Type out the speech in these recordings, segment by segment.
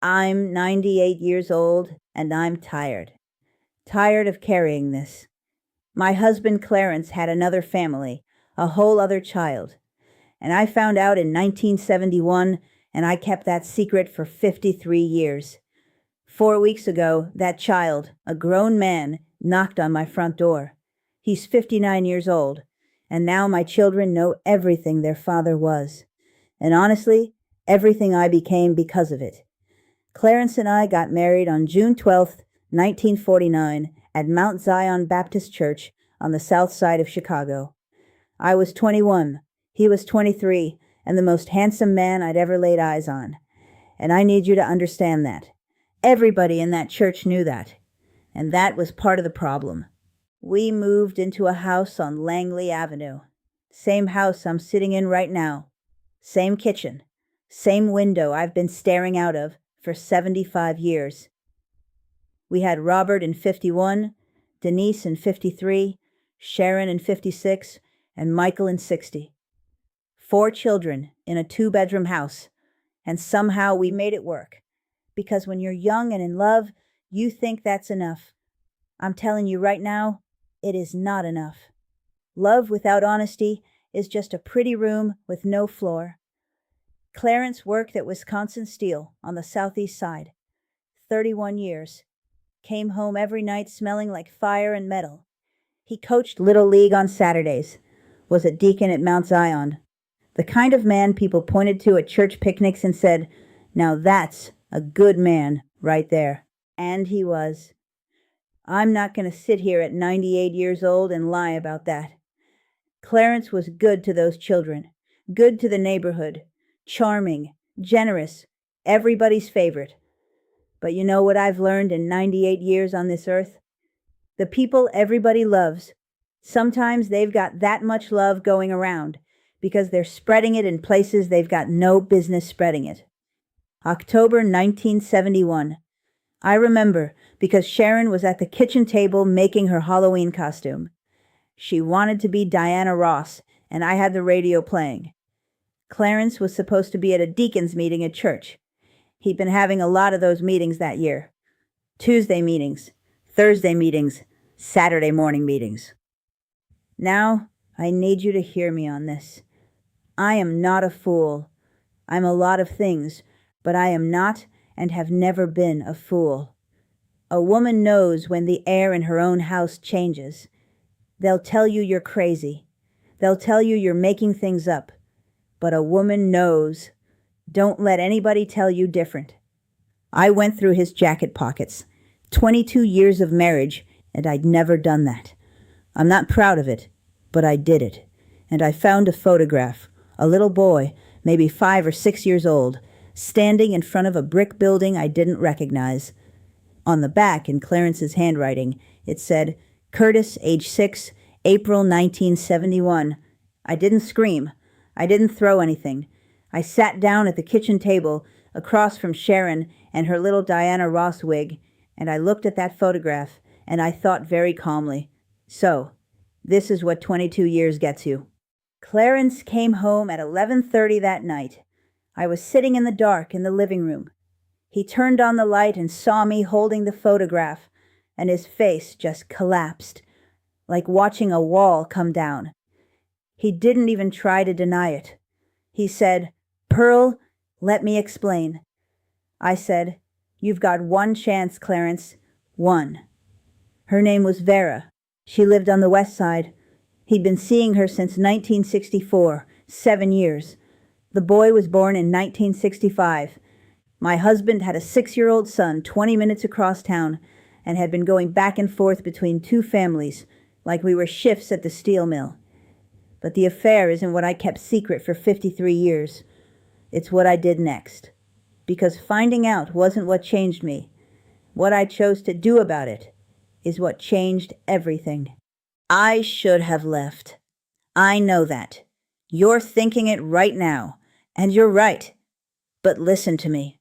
I'm 98 years old, and I'm tired. Tired of carrying this. My husband Clarence had another family, a whole other child. And I found out in 1971, and I kept that secret for 53 years. 4 weeks ago, that child, a grown man, knocked on my front door. He's 59 years old, and now my children know everything their father was. And honestly, everything I became because of it. Clarence and I got married on June 12th, 1949, at Mount Zion Baptist Church on the south side of Chicago. I was 21, he was 23, and the most handsome man I'd ever laid eyes on. And I need you to understand that. Everybody in that church knew that. And that was part of the problem. We moved into a house on Langley Avenue. Same house I'm sitting in right now. Same kitchen. Same window I've been staring out of for 75 years. We had Robert in 51, Denise in 53, Sharon in 56, and Michael in 60. 4 children in a 2-bedroom house, and somehow we made it work. Because when you're young and in love, you think that's enough. I'm telling you right now, it is not enough. Love without honesty is just a pretty room with no floor. Clarence worked at Wisconsin Steel on the southeast side. 31 years. Came home every night smelling like fire and metal. He coached Little League on Saturdays. Was a deacon at Mount Zion. The kind of man people pointed to at church picnics and said, "Now that's a good man right there." And he was. I'm not going to sit here at 98 years old and lie about that. Clarence was good to those children. Good to the neighborhood. Charming, generous, everybody's favorite. But you know what I've learned in 98 years on this earth? The people everybody loves, sometimes they've got that much love going around because they're spreading it in places they've got no business spreading it. October 1971. I remember because Sharon was at the kitchen table making her Halloween costume. She wanted to be Diana Ross, and I had the radio playing. Clarence was supposed to be at a deacon's meeting at church. He'd been having a lot of those meetings that year. Tuesday meetings, Thursday meetings, Saturday morning meetings. Now, I need you to hear me on this. I am not a fool. I'm a lot of things, but I am not and have never been a fool. A woman knows when the air in her own house changes. They'll tell you you're crazy. They'll tell you you're making things up. But a woman knows. Don't let anybody tell you different. I went through his jacket pockets. 22 years of marriage, and I'd never done that. I'm not proud of it, but I did it. And I found a photograph, a little boy, maybe 5 or 6 years old, standing in front of a brick building I didn't recognize. On the back, in Clarence's handwriting, it said, "Curtis, age 6, April 1971. I didn't scream. I didn't throw anything. I sat down at the kitchen table across from Sharon and her little Diana Ross wig, and I looked at that photograph, and I thought very calmly, so, this is what 22 years gets you." Clarence came home at 11:30 that night. I was sitting in the dark in the living room. He turned on the light and saw me holding the photograph, and his face just collapsed, like watching a wall come down. He didn't even try to deny it. He said, "Pearl, let me explain." I said, "You've got one chance, Clarence. One." Her name was Vera. She lived on the west side. He'd been seeing her since 1964, 7 years. The boy was born in 1965. My husband had a 6-year-old son 20 minutes across town and had been going back and forth between 2 families, like we were shifts at the steel mill. But the affair isn't what I kept secret for 53 years. It's what I did next. Because finding out wasn't what changed me. What I chose to do about it is what changed everything. I should have left. I know that. You're thinking it right now, and you're right. But listen to me.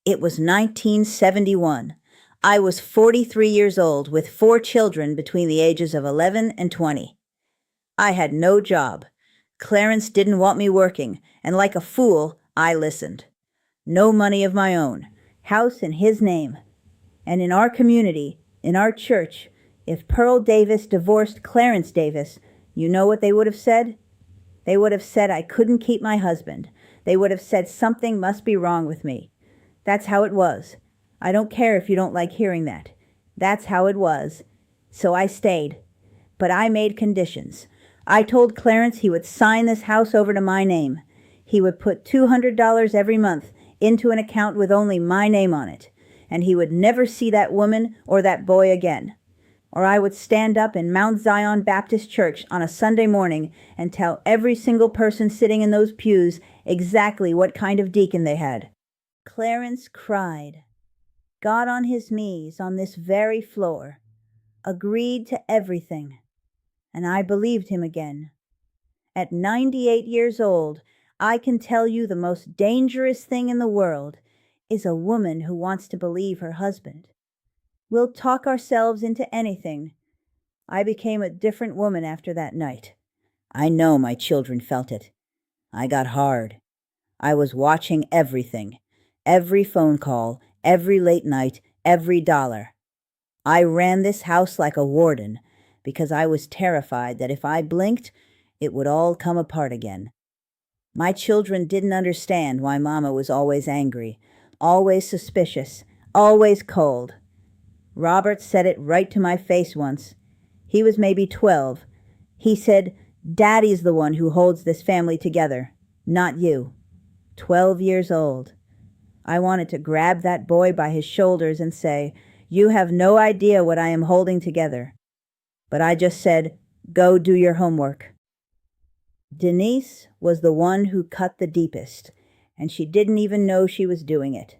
It was 1971. I was 43 years old with 4 children between the ages of 11 and 20. I had no job. Clarence didn't want me working, and like a fool, I listened. No money of my own. house in his name. And in our community, in our church, if Pearl Davis divorced Clarence Davis, you know what they would have said? They would have said I couldn't keep my husband. They would have said something must be wrong with me. That's how it was. I don't care if you don't like hearing that. That's how it was. So I stayed. But I made conditions. I told Clarence he would sign this house over to my name. He would put $200 every month into an account with only my name on it. And he would never see that woman or that boy again. Or I would stand up in Mount Zion Baptist Church on a Sunday morning and tell every single person sitting in those pews exactly what kind of deacon they had. Clarence cried, got on his knees on this very floor, agreed to everything, and I believed him again. At 98 years old, I can tell you the most dangerous thing in the world is a woman who wants to believe her husband. We'll talk ourselves into anything. I became a different woman after that night. I know my children felt it. I got hard. I was watching everything. Every phone call, every late night, every dollar. I ran this house like a warden because I was terrified that if I blinked, it would all come apart again. My children didn't understand why Mama was always angry, always suspicious, always cold. Robert said it right to my face once. He was maybe 12. He said, Daddy's the one who holds this family together, not you. 12 years old. I wanted to grab that boy by his shoulders and say, you have no idea what I am holding together. But I just said, go do your homework. Denise was the one who cut the deepest, and she didn't even know she was doing it.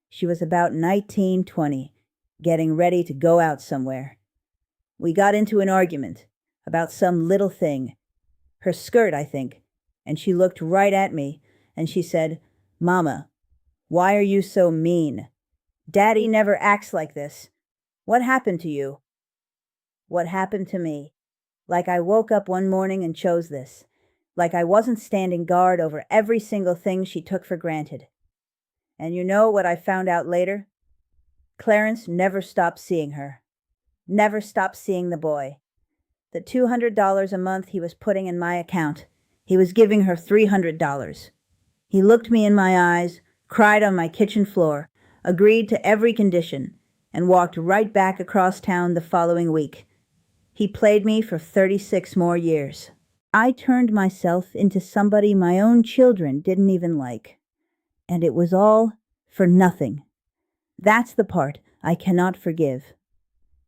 She was about 19, 20, getting ready to go out somewhere. We got into an argument about some little thing. Her skirt, I think, and she looked right at me, and she said, Mama, why are you so mean? Daddy never acts like this. What happened to you? What happened to me? Like I woke up one morning and chose this. Like I wasn't standing guard over every single thing she took for granted. And you know what I found out later? Clarence never stopped seeing her. Never stopped seeing the boy. The $200 a month he was putting in my account, he was giving her $300. He looked me in my eyes, cried on my kitchen floor, agreed to every condition, and walked right back across town the following week. He played me for 36 more years. I turned myself into somebody my own children didn't even like. And it was all for nothing. That's the part I cannot forgive.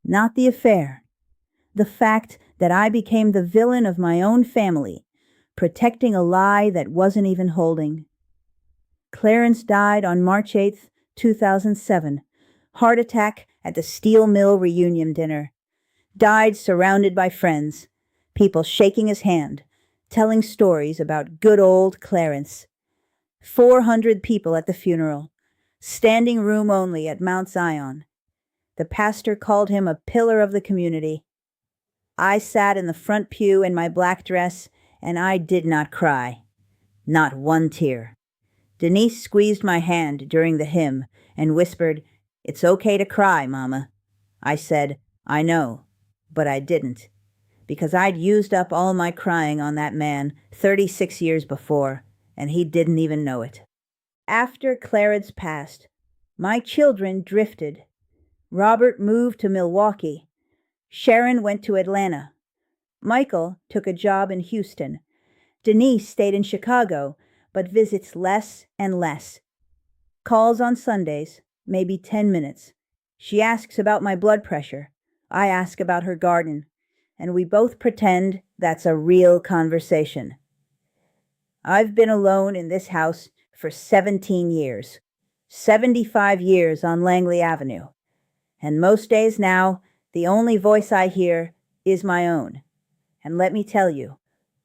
Not the affair. The fact that I became the villain of my own family, protecting a lie that wasn't even holding. Clarence died on March 8th, 2007. Heart attack at the steel mill reunion dinner. Died surrounded by friends, people shaking his hand, telling stories about good old Clarence. 400 people at the funeral. Standing room only at Mount Zion. The pastor called him a pillar of the community. I sat in the front pew in my black dress, and I did not cry. Not one tear. Denise squeezed my hand during the hymn and whispered, It's okay to cry, Mama. I said, I know, but I didn't, because I'd used up all my crying on that man 36 years before, and he didn't even know it. After Clarence passed, my children drifted. Robert moved to Milwaukee. Sharon went to Atlanta. Michael took a job in Houston. Denise stayed in Chicago, but visits less and less. Calls on Sundays, maybe 10 minutes. She asks about my blood pressure. I ask about her garden, and we both pretend that's a real conversation. I've been alone in this house for 17 years, 75 years on Langley Avenue, and most days now, the only voice I hear is my own. And let me tell you,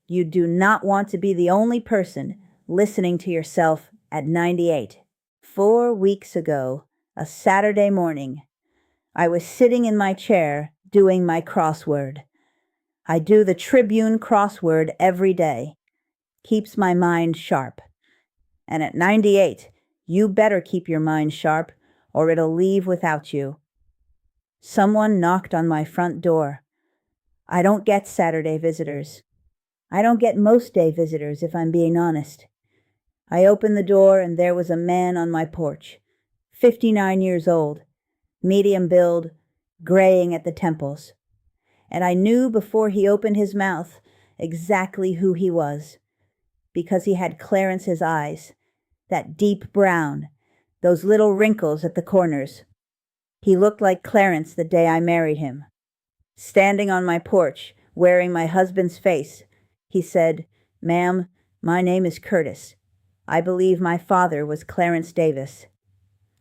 you do not want to be the only person listening to yourself at 98. 4 weeks ago, a Saturday morning, I was sitting in my chair doing my crossword. I do the Tribune crossword every day. Keeps my mind sharp. And at 98, You better keep your mind sharp, or it'll leave without you. Someone knocked on my front door. I don't get Saturday visitors. I don't get most day visitors, if I'm being honest. I opened the door and there was a man on my porch, 59 years old, medium build, graying at the temples. And I knew before he opened his mouth exactly who he was, because he had Clarence's eyes, that deep brown, those little wrinkles at the corners. He looked like Clarence the day I married him. Standing on my porch, wearing my husband's face, he said, "Ma'am, my name is Curtis. I believe my father was Clarence Davis."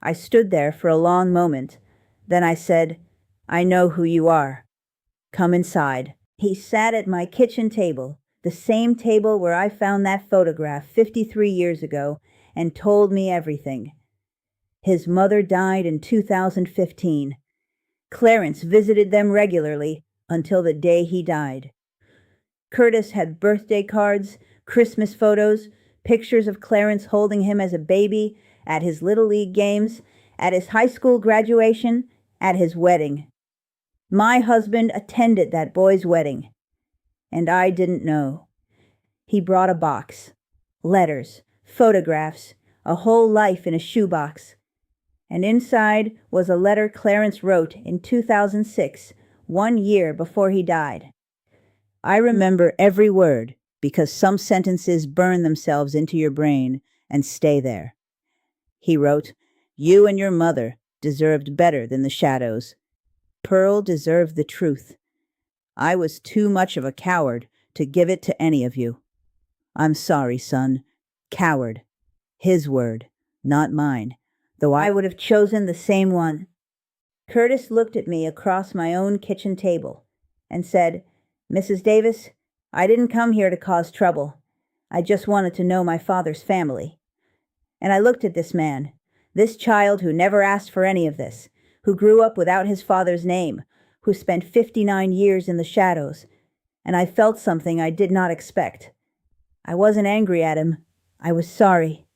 I stood there for a long moment. Then I said, "I know who you are. Come inside." He sat at my kitchen table, the same table where I found that photograph 53 years ago, and told me everything. His mother died in 2015. Clarence visited them regularly until the day he died. Curtis had birthday cards, Christmas photos, pictures of Clarence holding him as a baby, at his Little League games, at his high school graduation, at his wedding. My husband attended that boy's wedding, and I didn't know. He brought a box, letters, photographs, a whole life in a shoebox. And inside was a letter Clarence wrote in 2006, 1 year before he died. I remember every word because some sentences burn themselves into your brain and stay there. He wrote, "You and your mother deserved better than the shadows. Pearl deserved the truth. I was too much of a coward to give it to any of you. I'm sorry, son. Coward. His word, not mine, though I would have chosen the same one." Curtis looked at me across my own kitchen table and said, "Mrs. Davis, I didn't come here to cause trouble. I just wanted to know my father's family." And I looked at this man, this child who never asked for any of this, who grew up without his father's name, who spent 59 years in the shadows, and I felt something I did not expect. I wasn't angry at him. I was sorry,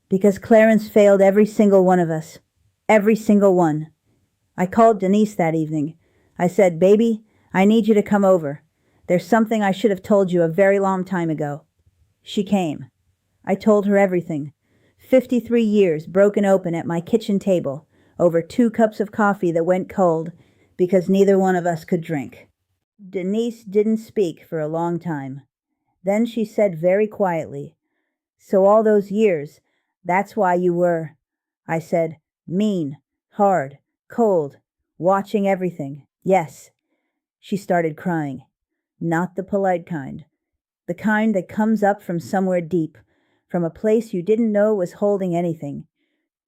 because Clarence failed every single one of us. Every single one. I called Denise that evening. I said, "Baby, I need you to come over. There's something I should have told you a very long time ago." She came. I told her everything. 53 years broken open at my kitchen table over 2 cups of coffee that went cold because neither one of us could drink. Denise didn't speak for a long time. Then she said very quietly, "So all those years, that's why you were," I said, "mean, hard, cold, watching everything." "Yes." She started crying. Not the polite kind. The kind that comes up from somewhere deep, from a place you didn't know was holding anything.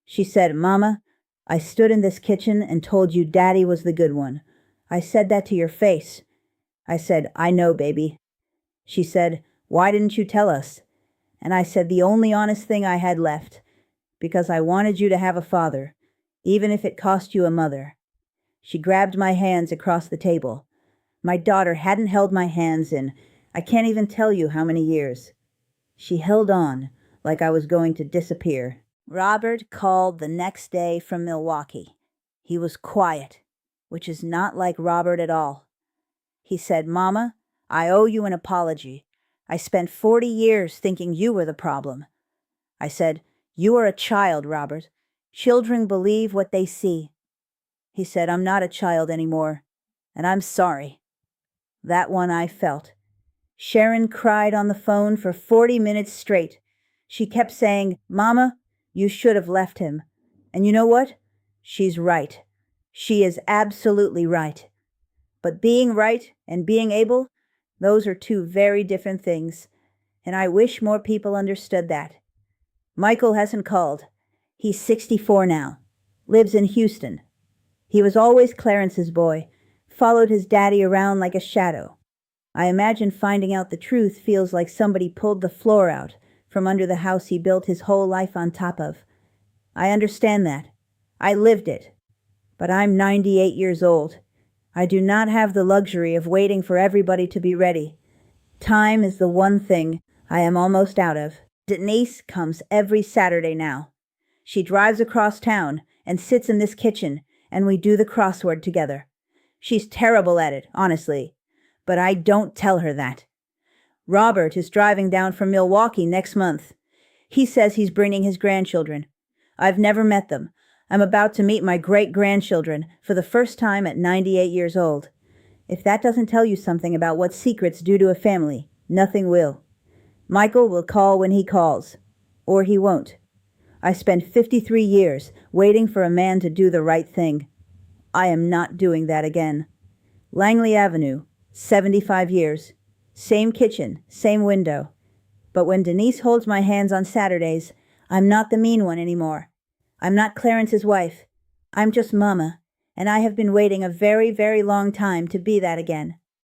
She said, "Mama, I stood in this kitchen and told you Daddy was the good one. I said that to your face." I said, "I know, baby." She said, "Why didn't you tell us?" And I said the only honest thing I had left, because I wanted you to have a father, even if it cost you a mother. She grabbed my hands across the table. My daughter hadn't held my hands in, I can't even tell you how many years. She held on like I was going to disappear. Robert called the next day from Milwaukee. He was quiet, which is not like Robert at all. He said, "Mama, I owe you an apology. I spent 40 years thinking you were the problem." I said, "You are a child, Robert. Children believe what they see." He said, "I'm not a child anymore, and I'm sorry." That one I felt. Sharon cried on the phone for 40 minutes straight. She kept saying, "Mama, you should have left him." And you know what? She's right. She is absolutely right. But being right and being able, those are 2 very different things. And I wish more people understood that. Michael hasn't called. He's 64 now. Lives in Houston. He was always Clarence's boy. Followed his daddy around like a shadow. I imagine finding out the truth feels like somebody pulled the floor out from under the house he built his whole life on top of. I understand that. I lived it. But I'm 98 years old. I do not have the luxury of waiting for everybody to be ready. Time is the one thing I am almost out of. Denise comes every Saturday now. She drives across town and sits in this kitchen, and we do the crossword together. She's terrible at it, honestly, but I don't tell her that. Robert is driving down from Milwaukee next month. He says he's bringing his grandchildren. I've never met them. I'm about to meet my great-grandchildren for the first time at 98 years old. If that doesn't tell you something about what secrets do to a family, nothing will. Michael will call when he calls. Or he won't. I spent 53 years waiting for a man to do the right thing. I am not doing that again. Langley Avenue, 75 years. Same kitchen, same window. But when Denise holds my hands on Saturdays, I'm not the mean one anymore. I'm not Clarence's wife. I'm just Mama, and I have been waiting a very, very long time to be that again.